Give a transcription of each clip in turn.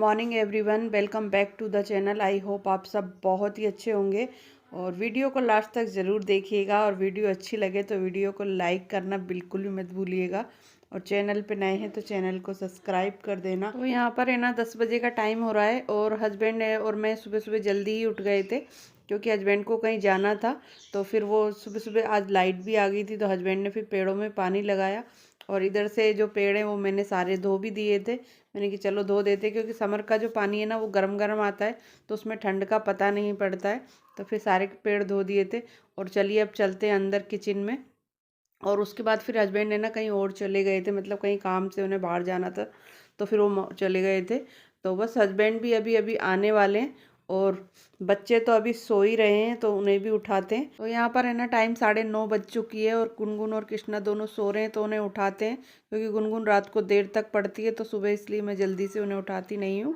Morning everyone, welcome back to the channel. I hope आप सब बहुत ही अच्छे होंगे और वीडियो को लास्ट तक ज़रूर देखिएगा। और वीडियो अच्छी लगे तो वीडियो को लाइक करना बिल्कुल भी मत भूलिएगा। और चैनल पे नए हैं तो चैनल को सब्सक्राइब कर देना। तो यहाँ पर है ना 10 बजे का टाइम हो रहा है और हस्बैंड है और मैं सुबह सुबह जल्दी ही उठ गए थे क्योंकि हस्बैंड को कहीं जाना था। तो फिर वो सुबह सुबह आज लाइट भी आ गई थी तो हस्बैंड ने फिर पेड़ों में पानी लगाया। और इधर से जो पेड़ हैं वो मैंने सारे धो भी दिए थे। मैंने कि चलो धो देते क्योंकि समर का जो पानी है ना वो गर्म गर्म आता है तो उसमें ठंड का पता नहीं पड़ता है। तो फिर सारे पेड़ धो दिए थे। और चलिए अब चलते हैं अंदर किचन में। और उसके बाद फिर हस्बैंड ने ना कहीं और चले गए थे, मतलब कहीं काम से उन्हें बाहर जाना था तो फिर वो चले गए थे। तो बस हस्बैंड भी अभी अभी आने वाले हैं और बच्चे तो अभी सो ही रहे हैं तो उन्हें भी उठाते हैं। तो यहाँ पर है ना टाइम 9:30 बज चुकी है और गुनगुन और कृष्णा दोनों सो रहे हैं तो उन्हें उठाते हैं क्योंकि गुनगुन रात को देर तक पढ़ती है तो सुबह इसलिए मैं जल्दी से उन्हें उठाती नहीं हूँ।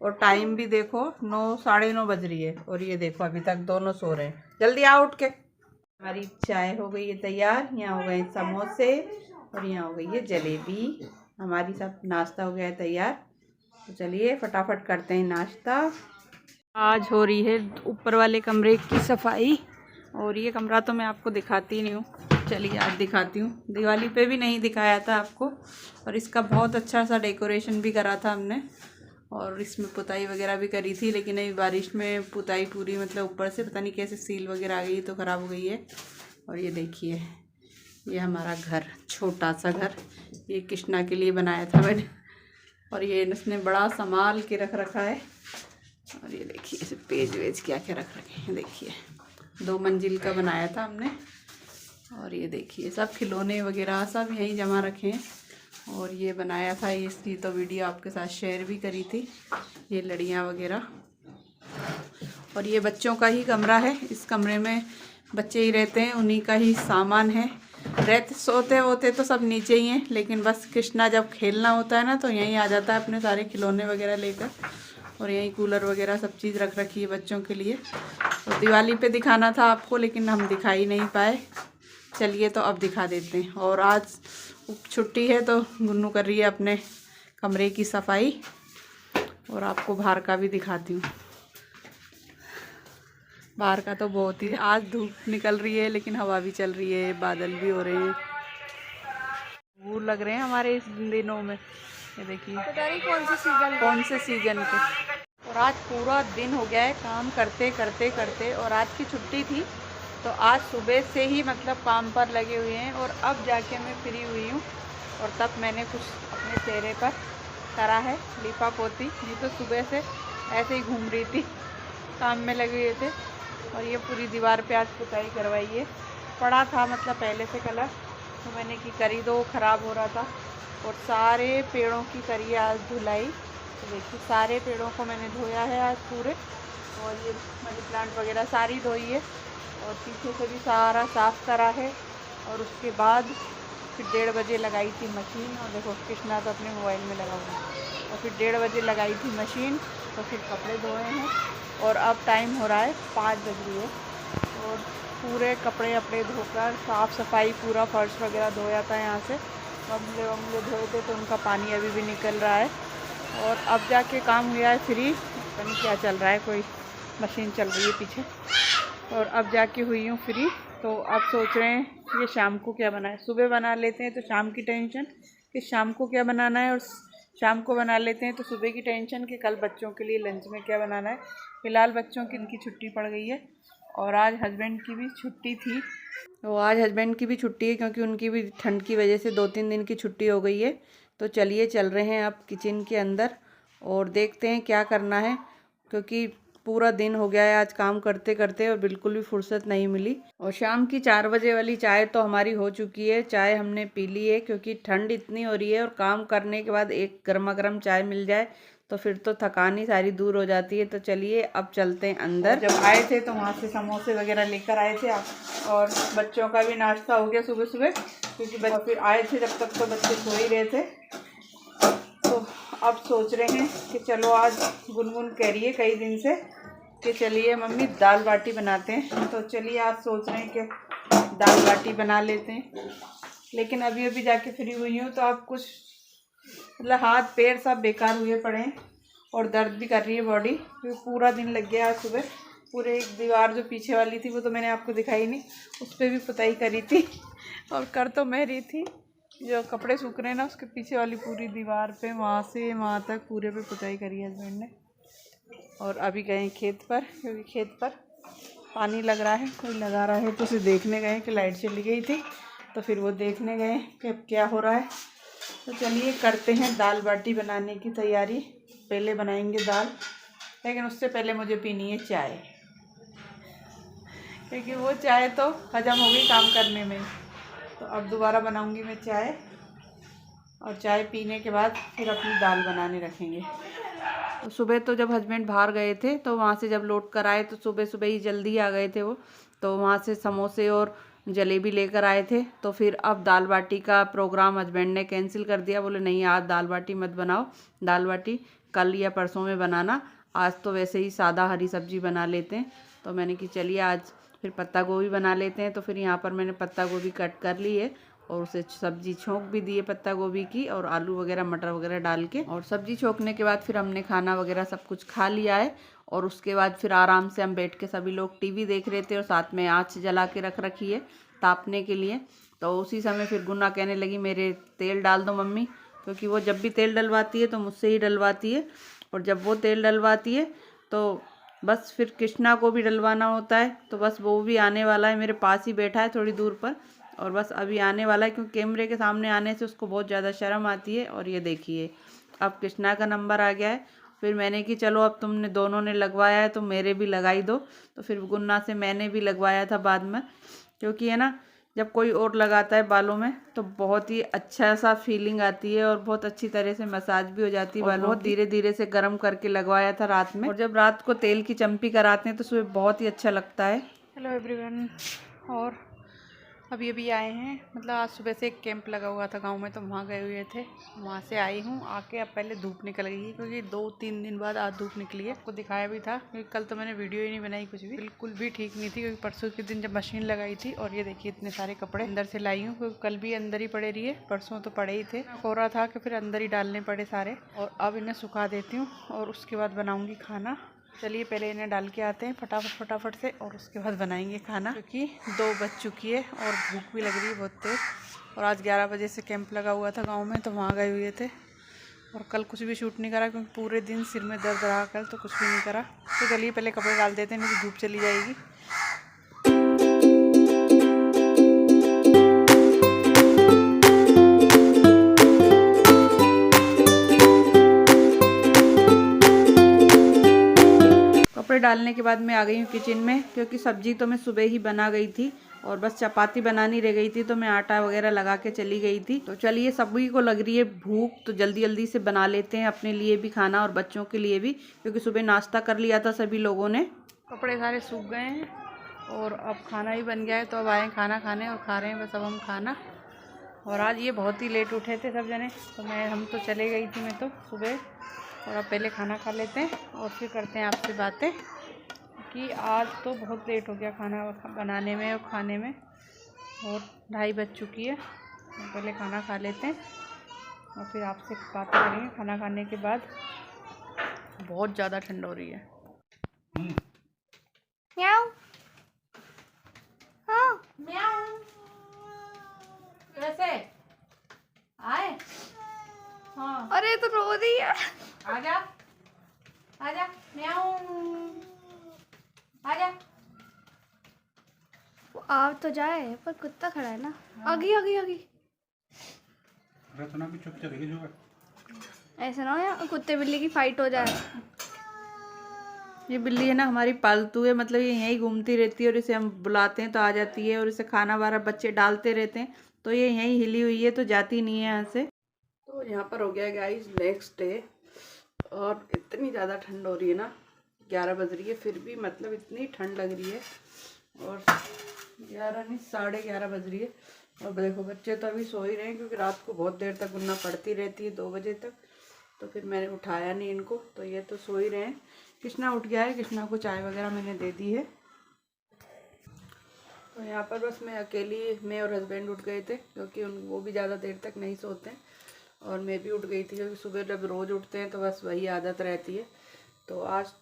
और टाइम भी देखो 9, 9:30 बज रही है और ये देखो अभी तक दोनों सो रहे हैं। जल्दी आओ उठ के। हमारी चाय हो गई है तैयार, यहाँ हो गए समोसे और यहाँ हो गई है जलेबी। हमारी सब नाश्ता हो गया है तैयार। तो चलिए फटाफट करते हैं नाश्ता। आज हो रही है ऊपर वाले कमरे की सफाई और ये कमरा तो मैं आपको दिखाती नहीं हूँ, चलिए आज दिखाती हूँ। दिवाली पे भी नहीं दिखाया था आपको और इसका बहुत अच्छा सा डेकोरेशन भी करा था हमने और इसमें पुताई वगैरह भी करी थी, लेकिन अभी बारिश में पुताई पूरी मतलब ऊपर से पता नहीं कैसे सील वगैरह आ गई तो ख़राब हो गई है। और ये देखिए ये हमारा घर, छोटा सा घर, ये कृष्णा के लिए बनाया था मैंने और ये इसने बड़ा संभाल के रख रखा है। और ये देखिए इसे पेज वेज क्या क्या रख रखे हैं, देखिए 2 मंजिल का बनाया था हमने। और ये देखिए सब खिलौने वगैरह सब यहीं जमा रखे हैं। और ये बनाया था, इसकी तो वीडियो आपके साथ शेयर भी करी थी, ये लड़ियाँ वगैरह। और ये बच्चों का ही कमरा है, इस कमरे में बच्चे ही रहते हैं, उन्हीं का ही सामान है। रहते सोते होते तो सब नीचे ही हैं, लेकिन बस कृष्णा जब खेलना होता है ना तो यहीं आ जाता है अपने सारे खिलौने वगैरह लेकर। और यहीं कूलर वगैरह सब चीज़ रख रखी है बच्चों के लिए। तो दिवाली पे दिखाना था आपको लेकिन हम दिखा ही नहीं पाए। चलिए तो अब दिखा देते हैं। और आज छुट्टी है तो गुन्नू कर रही है अपने कमरे की सफाई और आपको बाहर का भी दिखाती हूँ। बाहर का तो बहुत ही आज धूप निकल रही है लेकिन हवा भी चल रही है, बादल भी हो रहे हैं, वो लग रहे हैं हमारे इस दिनों में। ये देखिए कौन से सीजन के। और आज पूरा दिन हो गया है काम करते करते करते और आज की छुट्टी थी तो आज सुबह से ही मतलब काम पर लगे हुए हैं। और अब जाके मैं फ्री हुई हूँ और तब मैंने कुछ अपने चेहरे पर करा है लिपा पोती, नहीं तो सुबह से ऐसे ही घूम रही थी, काम में लगे हुए थे। और ये पूरी दीवार पे आज पुताई करवाई है, पड़ा था मतलब पहले से कलर तो मैंने की करी दो, ख़राब हो रहा था। और सारे पेड़ों की करी आज धुलाई। तो देखिए सारे पेड़ों को मैंने धोया है आज पूरे। और ये मनी प्लांट वगैरह सारी धोई है और पीछे से भी सारा साफ़ करा है। और उसके बाद फिर 1:30 बजे लगाई थी मशीन। और देखो कृष्णा तो अपने मोबाइल में लगा हुआ है। और फिर 1:30 बजे लगाई थी मशीन तो फिर कपड़े धोए हैं। और अब टाइम हो रहा है 5 बज रही है और पूरे कपड़े अपड़े धोकर साफ़ सफाई पूरा फर्श वगैरह धोया था यहाँ से, गमले वमले धोए थे तो उनका पानी अभी भी निकल रहा है। और अब जाके काम हुआ है फ्री, पता नहीं क्या चल रहा है, कोई मशीन चल रही है पीछे। और अब जाके हुई हूँ फ्री तो अब सोच रहे हैं ये शाम को क्या बनाए। सुबह बना लेते हैं तो शाम की टेंशन कि शाम को क्या बनाना है, और शाम को बना लेते हैं तो सुबह की टेंशन कि कल बच्चों के लिए लंच में क्या बनाना है। फ़िलहाल बच्चों की इनकी छुट्टी पड़ गई है और आज हस्बैंड की भी छुट्टी थी। तो आज हस्बैंड की भी छुट्टी है क्योंकि उनकी भी ठंड की वजह से 2-3 दिन की छुट्टी हो गई है। तो चलिए चल रहे हैं अब किचन के अंदर और देखते हैं क्या करना है, क्योंकि पूरा दिन हो गया है आज काम करते करते और बिल्कुल भी फुर्सत नहीं मिली। और शाम की 4 बजे वाली चाय तो हमारी हो चुकी है, चाय हमने पी ली है क्योंकि ठंड इतनी हो रही है और काम करने के बाद एक गर्मा गर्म चाय मिल जाए तो फिर तो थकान ही सारी दूर हो जाती है। तो चलिए अब चलते हैं अंदर। जब आए थे तो वहाँ से समोसे वगैरह लेकर आए थे आप, और बच्चों का भी नाश्ता हो गया सुबह सुबह क्योंकि फिर आए थे जब तक तो बच्चे सो ही रहे थे। तो अब सोच रहे हैं कि चलो आज गुनगुन कह रही है कई दिन से कि चलिए मम्मी दाल बाटी बनाते हैं, तो चलिए आज सोच रहे हैं कि दाल बाटी बना लेते हैं। लेकिन अभी अभी जाके फ्री हुई हूँ तो अब कुछ मतलब हाथ पैर सब बेकार हुए पड़े हैं और दर्द भी कर रही है बॉडी, क्योंकि पूरा दिन लग गया आज सुबह। पूरे एक दीवार जो पीछे वाली थी वो तो मैंने आपको दिखाई नहीं, उस पर भी पुताई करी थी। और कर तो मैं रही थी, जो कपड़े सूख रहे हैं ना उसके पीछे वाली पूरी दीवार पे वहाँ से वहाँ तक पूरे पे पुताई करी है हस्बैंड ने। और अभी गए खेत पर, क्योंकि खेत पर पानी लग रहा है, कोई लगा रहा है, तो उसे देखने गए कि लाइट चली गई थी, तो फिर वो देखने गए कि अब क्या हो रहा है। तो चलिए करते हैं दाल बाटी बनाने की तैयारी। पहले बनाएंगे दाल, लेकिन उससे पहले मुझे पीनी है चाय, क्योंकि वो चाय तो हजम हो गई काम करने में। तो अब दोबारा बनाऊंगी मैं चाय, और चाय पीने के बाद फिर अपनी दाल बनाने रखेंगे। तो सुबह तो जब हस्बैंड बाहर गए थे तो वहाँ से जब लौट कर आए तो सुबह सुबह ही जल्दी आ गए थे वो, तो वहाँ से समोसे और जलेबी लेकर आए थे। तो फिर अब दाल बाटी का प्रोग्राम हस्बैंड ने कैंसिल कर दिया, बोले नहीं आज दाल बाटी मत बनाओ, दाल बाटी कल या परसों में बनाना, आज तो वैसे ही सादा हरी सब्जी बना लेते हैं। तो मैंने कि चलिए आज फिर पत्ता गोभी बना लेते हैं। तो फिर यहाँ पर मैंने पत्ता गोभी कट कर ली है और उसे सब्जी छोंक भी दी है पत्ता गोभी की, और आलू वगैरह मटर वगैरह डाल के। और सब्जी छोंकने के बाद फिर हमने खाना वगैरह सब कुछ खा लिया है। और उसके बाद फिर आराम से हम बैठ के सभी लोग टीवी देख रहे थे, और साथ में आँच जला के रख रखी है तापने के लिए। तो उसी समय फिर गुन्ना कहने लगी मेरे तेल डाल दो मम्मी, क्योंकि वो जब भी तेल डलवाती है तो मुझसे ही डलवाती है, और जब वो तेल डलवाती है तो बस फिर कृष्णा को भी डलवाना होता है। तो बस वो भी आने वाला है, मेरे पास ही बैठा है थोड़ी दूर पर, और बस अभी आने वाला है, क्योंकि कैमरे के सामने आने से उसको बहुत ज़्यादा शर्म आती है। और ये देखिए अब कृष्णा का नंबर आ गया है। फिर मैंने कि चलो अब तुमने दोनों ने लगवाया है तो मेरे भी लगाई दो। तो फिर गुन्ना से मैंने भी लगवाया था बाद में, क्योंकि है ना जब कोई और लगाता है बालों में तो बहुत ही अच्छा सा फीलिंग आती है, और बहुत अच्छी तरह से मसाज भी हो जाती है बालों। बहुत धीरे धीरे से गर्म करके लगवाया था रात में, और जब रात को तेल की चम्पी कराते हैं तो सुबह बहुत ही अच्छा लगता है। हेलो एवरीवन, और अभी अभी आए हैं, मतलब आज सुबह से एक कैंप लगा हुआ था गांव में, तो वहाँ गए हुए थे, वहाँ से आई हूँ। आके अब पहले धूप निकल गई है, क्योंकि 2-3 दिन बाद आज धूप निकली है। आपको दिखाया भी था, क्योंकि कल तो मैंने वीडियो ही नहीं बनाई, कुछ भी बिल्कुल भी ठीक नहीं थी, क्योंकि परसों के दिन जब मशीन लगाई थी। और ये देखिए इतने सारे कपड़े अंदर से लाई हूँ, क्योंकि कल भी अंदर ही पड़े रही है, परसों तो पड़े ही थे, हो रहा था कि फिर अंदर ही डालने पड़े सारे। और अब इन्हें सुखा देती हूँ और उसके बाद बनाऊँगी खाना। चलिए पहले इन्हें डाल के आते हैं फटाफट से, और उसके बाद बनाएंगे खाना, क्योंकि 2 बज चुकी है और भूख भी लग रही है बहुत तेज। और आज 11 बजे से कैंप लगा हुआ था गांव में, तो वहाँ गए हुए थे। और कल कुछ भी शूट नहीं करा, क्योंकि पूरे दिन सिर में दर्द रहा कल, तो कुछ भी नहीं करा। तो चलिए पहले कपड़े डाल देते हैं, मेरी धूप चली जाएगी। कपड़े डालने के बाद मैं आ गई हूँ किचन में, क्योंकि सब्जी तो मैं सुबह ही बना गई थी, और बस चपाती बनानी रह गई थी, तो मैं आटा वगैरह लगा के चली गई थी। तो चलिए सभी को लग रही है भूख, तो जल्दी जल्दी से बना लेते हैं अपने लिए भी खाना और बच्चों के लिए भी, क्योंकि सुबह नाश्ता कर लिया था सभी लोगों ने। कपड़े सारे सूख गए हैं और अब खाना भी बन गया है, तो अब आए खाना खाने और खा रहे हैं बस अब हम खाना। और आज ये बहुत ही लेट उठे थे सब जने, तो हम तो चले गई थी मैं तो सुबह। और अब पहले खाना खा लेते हैं और फिर करते हैं आपसे बातें, कि आज तो बहुत लेट हो गया खाना बनाने में और खाने में, और 2:30 बज चुकी है। तो पहले खाना खा लेते हैं और फिर आपसे बातें करेंगे खाना खाने के बाद। बहुत ज़्यादा ठंड हो रही है। म्याऊ हाँ म्याऊ कैसे आए? हाँ अरे तो रो रही है। आजा आजा म्याऊ आजा। वो आ तो जाए पर कुत्ता खड़ा है ना। आगी आगी आगी भी चुप चलेगी जो ऐसे ना हो या कुत्ते बिल्ली की फाइट हो जाए। ये बिल्ली है ना हमारी पालतू है, मतलब ये यहीं घूमती रहती है, और इसे हम बुलाते हैं तो आ जाती है, और इसे खाना वारा बच्चे डालते रहते हैं तो ये यहीं हिली हुई है, तो जाती नहीं है यहाँ से। तो यहाँ पर हो गया गाइस नेक्स्ट डे, और इतनी ज़्यादा ठंड हो रही है ना, 11 बज रही है फिर भी मतलब इतनी ठंड लग रही है। और 11 नहीं 11:30 बज रही है, और देखो बच्चे तो अभी सो ही रहे हैं, क्योंकि रात को बहुत देर तक गुन्ना पड़ती रहती है 2 बजे तक। तो फिर मैंने उठाया नहीं इनको, तो ये तो सो ही रहे हैं। कृष्णा उठ गया है, कृष्णा को चाय वगैरह मैंने दे दी है। तो यहाँ पर बस मैं अकेली, मैं और हस्बैंड उठ गए थे, क्योंकि वो भी ज़्यादा देर तक नहीं सोते हैं। और मैं भी उठ गई थी क्योंकि सुबह जब रोज़ उठते हैं तो बस वही आदत रहती है। तो आज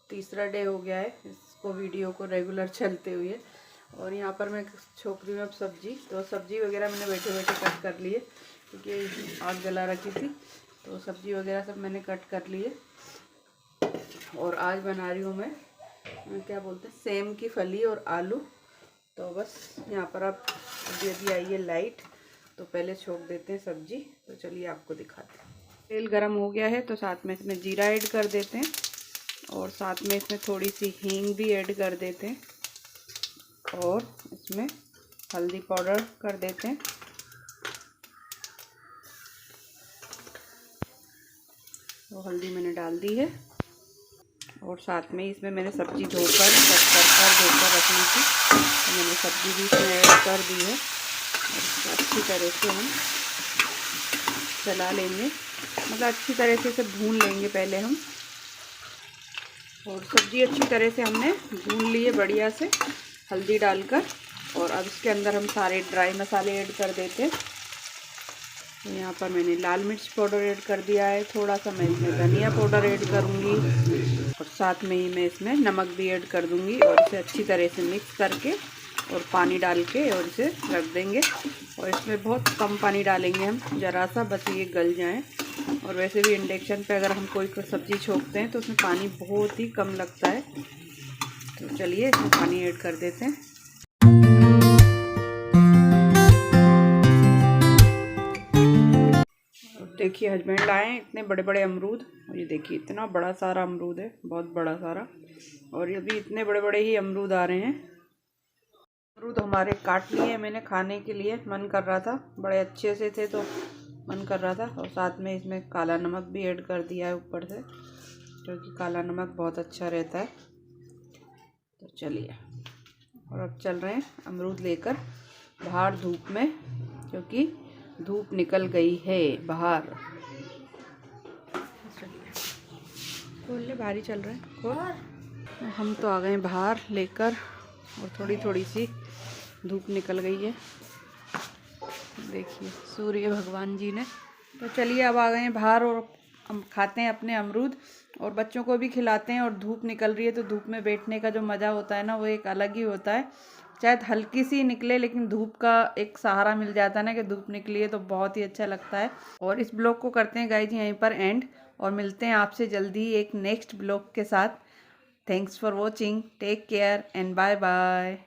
तीसरा डे हो गया है इसको वीडियो को रेगुलर चलते हुए। और यहाँ पर मैं छोक रही हूँ अब सब्ज़ी। तो सब्ज़ी वगैरह मैंने बैठे बैठे कट कर लिए क्योंकि आग जला रखी थी। तो सब्ज़ी वगैरह सब मैंने कट कर लिए। और आज बना रही हूँ मैं क्या बोलते हैं, सेम की फली और आलू। तो बस यहाँ पर अब अभी आई है लाइट, तो पहले छोक देते हैं सब्जी। तो चलिए आपको दिखाते हैं। तेल गरम हो गया है तो साथ में इसमें जीरा ऐड कर देते हैं और साथ में इसमें थोड़ी सी हींग भी ऐड कर देते हैं और इसमें हल्दी पाउडर कर देते हैं। तो हल्दी मैंने डाल दी है और साथ में इसमें मैंने सब्ज़ी धोकर रखनी थी, तो मैंने सब्ज़ी भी इसमें ऐड कर दी है। और अच्छी तरह से हम चला लेंगे, मतलब अच्छी तरह से इसे भून लेंगे पहले हम। और सब्ज़ी अच्छी तरह से हमने भून ली है बढ़िया से हल्दी डालकर। और अब इसके अंदर हम सारे ड्राई मसाले ऐड कर देते हैं। तो यहाँ पर मैंने लाल मिर्च पाउडर ऐड कर दिया है, थोड़ा सा मैं इसमें धनिया पाउडर ऐड करूँगी और साथ में ही मैं इसमें नमक भी ऐड कर दूँगी। और इसे अच्छी तरह से मिक्स करके और पानी डाल के और इसे रख देंगे। और इसमें बहुत कम पानी डालेंगे हम, ज़रा सा, बस ये गल जाए। और वैसे भी इंडक्शन पे अगर हम कोई सब्ज़ी छोकते हैं तो उसमें पानी बहुत ही कम लगता है। तो चलिए इसमें पानी ऐड कर देते हैं। देखिए हस्बैंड लाए हैं इतने बड़े बड़े अमरूद, और ये देखिए इतना बड़ा सारा अमरूद है, बहुत बड़ा सारा। और ये भी इतने बड़े बड़े ही अमरूद आ रहे हैं। अमरूद हमारे काट लिए मैंने खाने के लिए, मन कर रहा था, बड़े अच्छे से थे तो मन कर रहा था। और साथ में इसमें काला नमक भी ऐड कर दिया है ऊपर से, क्योंकि काला नमक बहुत अच्छा रहता है। तो चलिए, और अब चल रहे हैं अमरूद लेकर बाहर धूप में, क्योंकि धूप निकल गई है बाहर। खोल ले, बाहर ही चल रहे हैं, खोल। हम तो आ गए बाहर लेकर, और थोड़ी थोड़ी सी धूप निकल गई है, देखिए सूर्य भगवान जी ने। तो चलिए अब आ गए हैं बाहर और हम खाते हैं अपने अमरूद और बच्चों को भी खिलाते हैं। और धूप निकल रही है तो धूप में बैठने का जो मज़ा होता है ना, वो एक अलग ही होता है। चाहे हल्की सी निकले लेकिन धूप का एक सहारा मिल जाता है ना, कि धूप निकली है तो बहुत ही अच्छा लगता है। और इस ब्लॉग को करते हैं गाइज यहीं पर एंड, और मिलते हैं आपसे जल्दी एक नेक्स्ट ब्लॉग के साथ। Thanks for watching, take care and bye bye.